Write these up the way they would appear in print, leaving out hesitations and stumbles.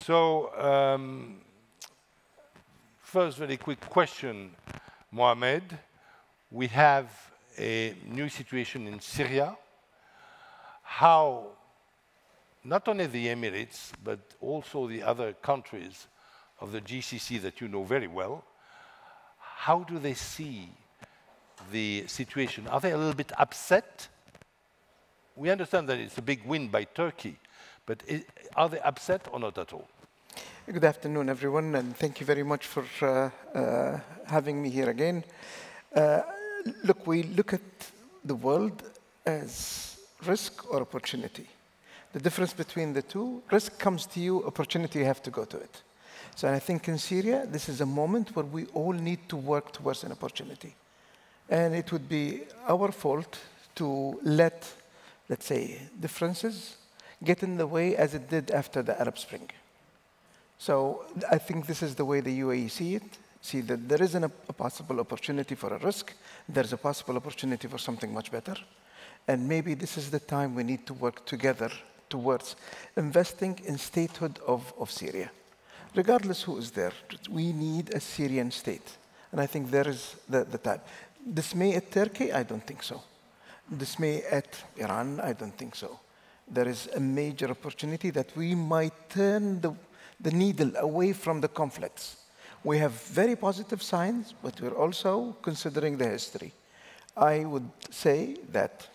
So, first, very quick question, Mohammed. We have a new situation in Syria. How, not only the Emirates, but also the other countries of the GCC that you know very well, how do they see the situation? Are they a little bit upset? We understand that it's a big win by Turkey, but are they upset or not at all? Good afternoon, everyone, and thank you very much for having me here again. Look, we look at the world as risk or opportunity. The difference between the two, risk comes to you, opportunity, you have to go to it. So I think in Syria, this is a moment where we all need to work towards an opportunity. And it would be our fault to let, let's say, differences get in the way as it did after the Arab Spring. So I think this is the way the UAE see that there isn't a possible opportunity for a risk. There's a possible opportunity for something much better. And maybe this is the time we need to work together towards investing in statehood of Syria. Regardless who is there, we need a Syrian state. And I think there is the time. Dismay at Turkey? I don't think so. Dismay at Iran? I don't think so. There is a major opportunity that we might turn the needle away from the conflicts. We have very positive signs, but we're also considering the history. I would say that,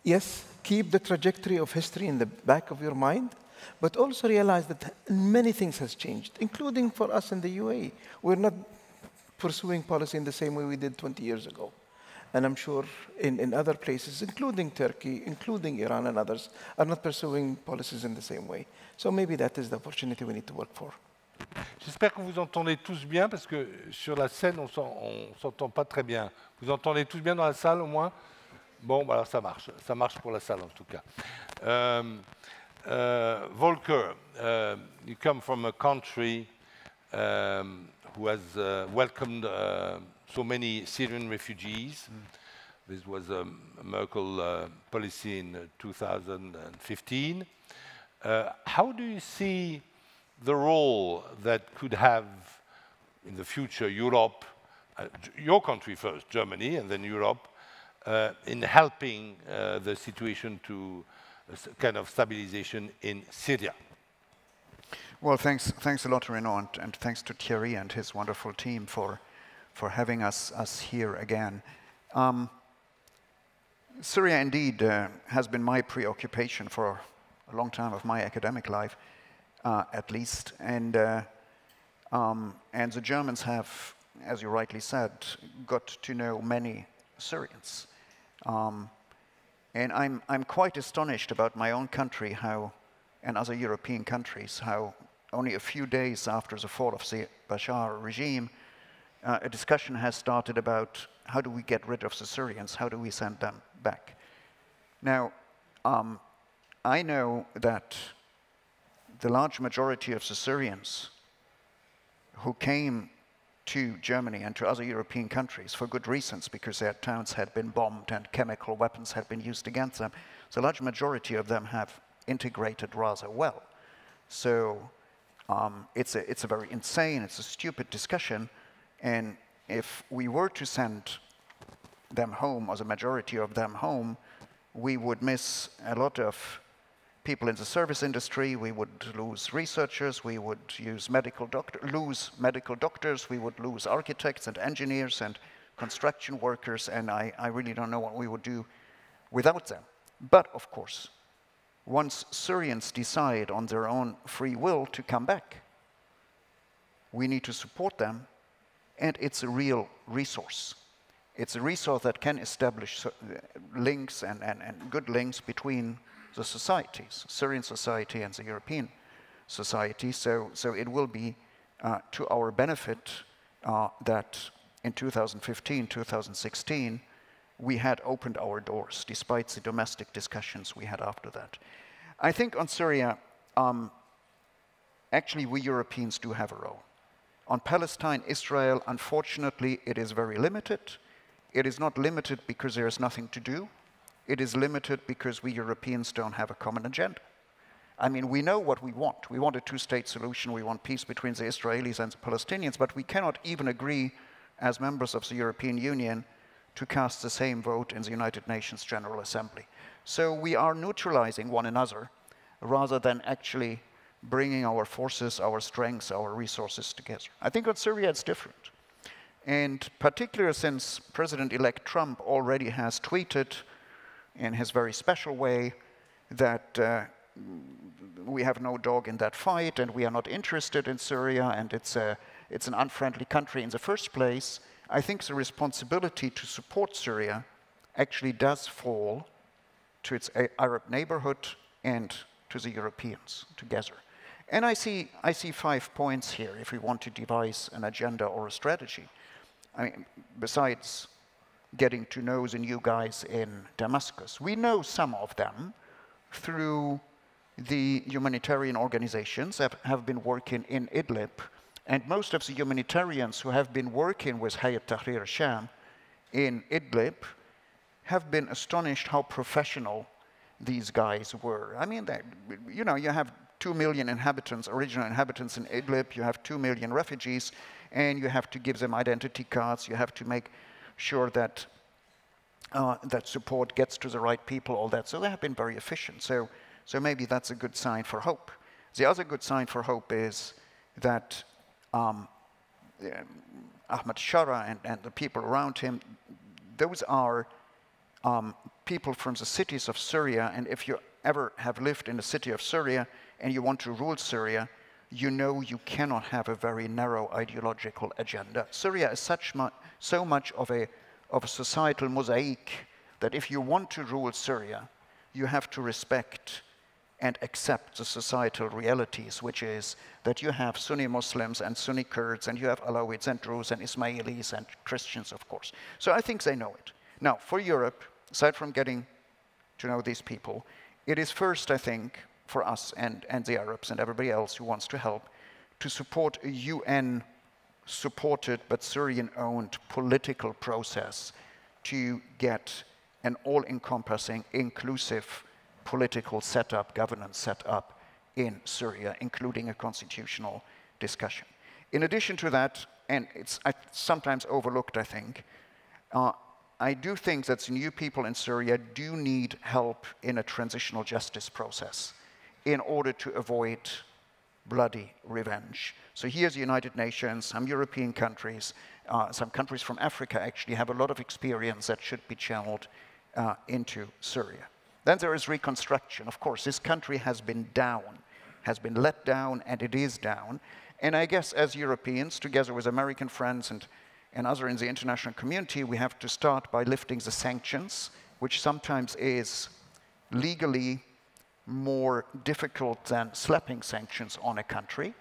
yes, keep the trajectory of history in the back of your mind, but also realize that many things has changed, including for us in the UAE. We're not pursuing policy in the same way we did 20 years ago. And I'm sure in other places, including Turkey, including Iran and others, are not pursuing policies in the same way. So maybe that is the opportunity we need to work for. J'espère que vous entendez tous bien, parce que sur la scène, on ne s'entend pas très bien. Vous entendez tous bien dans la salle, au moins? Bon, bah alors ça marche. Ça marche pour la salle, en tout cas. Volker, you come from a country who has welcomed so many Syrian refugees. This was a Merkel policy in 2015. How do you see the role that could have in the future Europe, your country first, Germany, and then Europe, in helping the situation to kind of stabilization in Syria? Well, thanks a lot, Renaud, and thanks to Thierry and his wonderful team for having us here again. Syria indeed has been my preoccupation for a long time of my academic life, at least, and the Germans have, as you rightly said, got to know many Syrians. And I'm quite astonished about my own country, how, and other European countries, how only a few days after the fall of the Bashar regime, a discussion has started about how do we get rid of the Syrians, how do we send them back. Now, I know that the large majority of the Syrians who came to Germany and to other European countries for good reasons, because their towns had been bombed and chemical weapons had been used against them, the large majority of them have integrated rather well. So it's a very insane, it's a stupid discussion, and if we were to send them home, or the majority of them home, we would miss a lot of people in the service industry, we would lose researchers, we would lose medical doctors, we would lose architects and engineers and construction workers, and I really don't know what we would do without them. But of course, once Syrians decide on their own free will to come back, we need to support them, and it's a real resource. It's a resource that can establish links and good links between the societies, Syrian society and the European society. So it will be to our benefit that in 2015, 2016, we had opened our doors, despite the domestic discussions we had after that. I think on Syria, actually we Europeans do have a role. On Palestine, Israel, unfortunately, it is very limited. It is not limited because there is nothing to do. It is limited because we Europeans don't have a common agenda. I mean, we know what we want. We want a two-state solution. We want peace between the Israelis and the Palestinians, but we cannot even agree as members of the European Union to cast the same vote in the United Nations General Assembly. So we are neutralizing one another rather than actually bringing our forces, our strengths, our resources together. I think on Syria it's different. And particularly since President-elect Trump already has tweeted in his very special way that we have no dog in that fight and we are not interested in Syria and it's an unfriendly country in the first place, I think the responsibility to support Syria actually does fall to its Arab neighborhood and to the Europeans together. And I see 5 points here if we want to devise an agenda or a strategy. I mean, besides getting to know the new guys in Damascus, we know some of them through the humanitarian organizations that have been working in Idlib. And most of the humanitarians who have been working with Hayat Tahrir al-Sham in Idlib have been astonished how professional these guys were. I mean, you know, you have 2 million inhabitants, original inhabitants in Idlib, you have 2 million refugees, and you have to give them identity cards, you have to make sure that that support gets to the right people, all that. So they have been very efficient. So maybe that's a good sign for hope. The other good sign for hope is that Ahmad Shara and the people around him, those are people from the cities of Syria, and if you ever have lived in the city of Syria and you want to rule Syria, you know you cannot have a very narrow ideological agenda. Syria is so much of a societal mosaic that if you want to rule Syria, you have to respect and accept the societal realities, which is that you have Sunni Muslims and Sunni Kurds, and you have Alawites and Druze and Ismailis and Christians, of course. So I think they know it. Now, for Europe, aside from getting to know these people, it is first, I think, for us and the Arabs and everybody else who wants to help, to support a UN-supported but Syrian-owned political process to get an all-encompassing, inclusive political setup, governance setup in Syria, including a constitutional discussion. In addition to that, and it's sometimes overlooked, I think, I do think that the new people in Syria do need help in a transitional justice process in order to avoid bloody revenge. So here's the United Nations, some European countries, some countries from Africa actually have a lot of experience that should be channeled into Syria. Then there is reconstruction. Of course, this country has been down, has been let down, and it is down. And I guess as Europeans, together with American friends and others in the international community, we have to start by lifting the sanctions, which sometimes is legally more difficult than slapping sanctions on a country.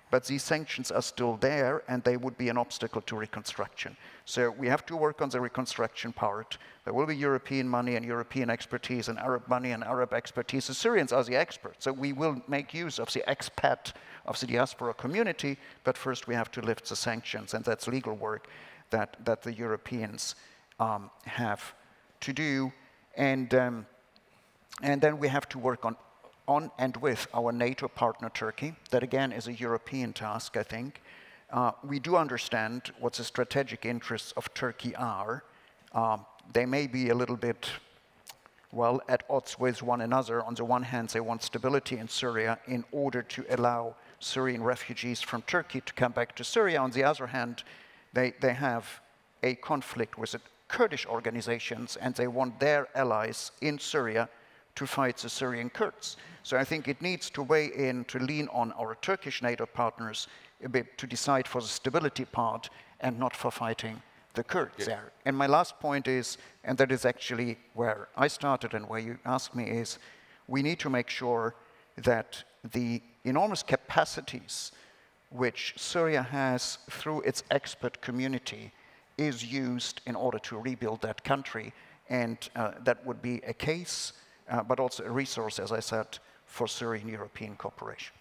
But these sanctions are still there, and they would be an obstacle to reconstruction. So we have to work on the reconstruction part. There will be European money and European expertise and Arab money and Arab expertise. The Syrians are the experts, so we will make use of the expat of the diaspora community, but first we have to lift the sanctions, and that's legal work that the Europeans have to do. And then we have to work on and with our NATO partner, Turkey. That, again, is a European task, I think. We do understand what the strategic interests of Turkey are. They may be a little bit, well, at odds with one another. On the one hand, they want stability in Syria in order to allow Syrian refugees from Turkey to come back to Syria. On the other hand, they have a conflict with the Kurdish organizations, and they want their allies in Syria to fight the Syrian Kurds. So I think it needs to weigh in, to lean on our Turkish NATO partners a bit to decide for the stability part and not for fighting the Kurds there. And my last point is, and that is actually where I started and where you asked me, is we need to make sure that the enormous capacities which Syria has through its expert community is used in order to rebuild that country. And that would be a case but also a resource, as I said, for Syrian-European cooperation.